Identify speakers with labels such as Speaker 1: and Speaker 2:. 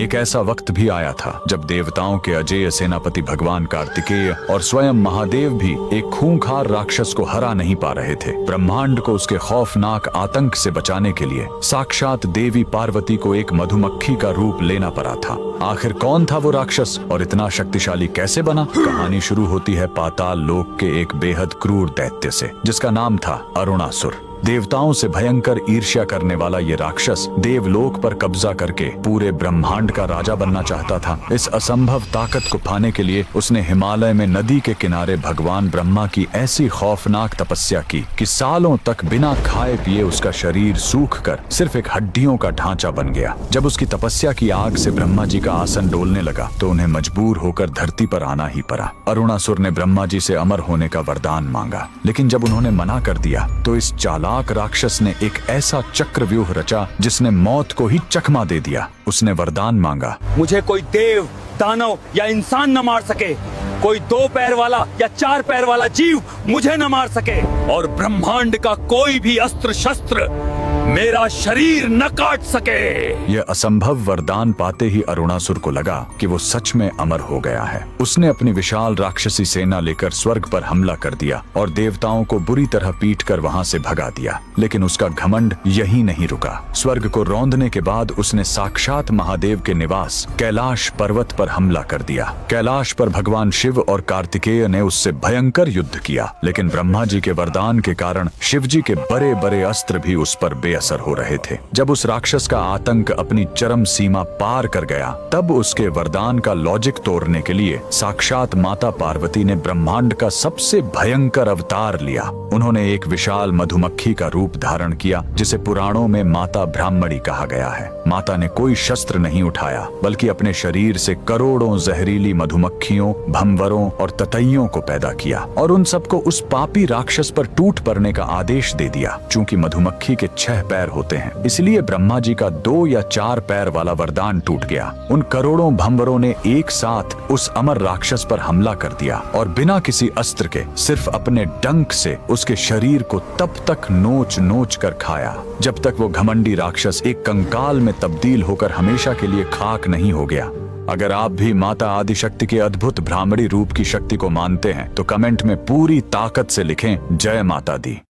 Speaker 1: एक ऐसा वक्त भी आया था जब देवताओं के अजेय सेनापति भगवान कार्तिकेय और स्वयं महादेव भी एक खूंखार राक्षस को हरा नहीं पा रहे थे। ब्रह्मांड को उसके खौफनाक आतंक से बचाने के लिए साक्षात देवी पार्वती को एक मधुमक्खी का रूप लेना पड़ा था। आखिर कौन था वो राक्षस और इतना शक्तिशाली कैसे बना? कहानी शुरू होती है पाताल लोक के एक बेहद क्रूर दैत्य से, जिसका नाम था अरुणासुर। देवताओं से भयंकर ईर्ष्या करने वाला ये राक्षस देवलोक पर कब्जा करके पूरे ब्रह्मांड का राजा बनना चाहता था। इस असंभव ताकत को पाने के लिए उसने हिमालय में नदी के किनारे भगवान ब्रह्मा की ऐसी खौफनाक तपस्या की कि सालों तक बिना खाए पिए उसका शरीर सूख कर सिर्फ एक हड्डियों का ढांचा बन गया। जब उसकी तपस्या की आग से ब्रह्मा जी का आसन डोलने लगा तो उन्हें मजबूर होकर धरती पर आना ही पड़ा। अरुणासुर ने ब्रह्मा जी से अमर होने का वरदान मांगा, लेकिन जब उन्होंने मना कर दिया तो इस चालाक राक्षस ने एक ऐसा चक्रव्यूह रचा जिसने मौत को ही चकमा दे दिया। उसने वरदान मांगा,
Speaker 2: मुझे कोई देव, दानव या इंसान न मार सके, कोई 2 पैर वाला या 4 पैर वाला जीव मुझे न मार सके, और ब्रह्मांड का कोई भी अस्त्र शस्त्र मेरा शरीर न काट सके।
Speaker 1: यह असंभव वरदान पाते ही अरुणासुर को लगा कि वो सच में अमर हो गया है। उसने अपनी विशाल राक्षसी सेना लेकर स्वर्ग पर हमला कर दिया और देवताओं को बुरी तरह पीटकर वहां से भगा दिया। लेकिन उसका घमंड यहीं नहीं रुका। स्वर्ग को रौंदने के बाद उसने साक्षात महादेव के निवास कैलाश पर्वत पर हमला कर दिया। कैलाश पर भगवान शिव और कार्तिकेय ने उससे भयंकर युद्ध किया, लेकिन ब्रह्मा जी के वरदान के कारण शिव जी के बड़े बड़े अस्त्र भी उस पर असर हो रहे थे। जब उस राक्षस का आतंक अपनी चरम सीमा पार कर गया, तब उसके वरदान का लॉजिक तोड़ने के लिए साक्षात माता पार्वती ने ब्रह्मांड का सबसे भयंकर अवतार लिया। उन्होंने एक विशाल मधुमक्खी का रूप धारण किया, जिसे पुराणों में माता ब्राह्मणी कहा गया है। माता ने कोई शस्त्र नहीं उठाया, बल्कि अपने शरीर से करोड़ों जहरीली मधुमक्खियों, भंवरों और ततैयों को पैदा किया और उन सबको उस पापी राक्षस पर टूट पड़ने का आदेश दे दिया। चूंकि मधुमक्खी के 6 पैर होते हैं, इसलिए ब्रह्मा जी का 2 या 4 पैर वाला वरदान टूट गया। उन करोड़ों भंवरों ने एक साथ उस अमर राक्षस पर हमला कर दिया और बिना किसी अस्त्र के सिर्फ अपने डंक से उसके शरीर को तब तक नोच नोच कर खाया जब तक वो घमंडी राक्षस एक कंकाल में तब्दील होकर हमेशा के लिए खाक नहीं हो गया। अगर आप भी माता आदिशक्ति के अद्भुत ब्राह्मणी रूप की शक्ति को मानते हैं तो कमेंट में पूरी ताकत से लिखें, जय माता दी।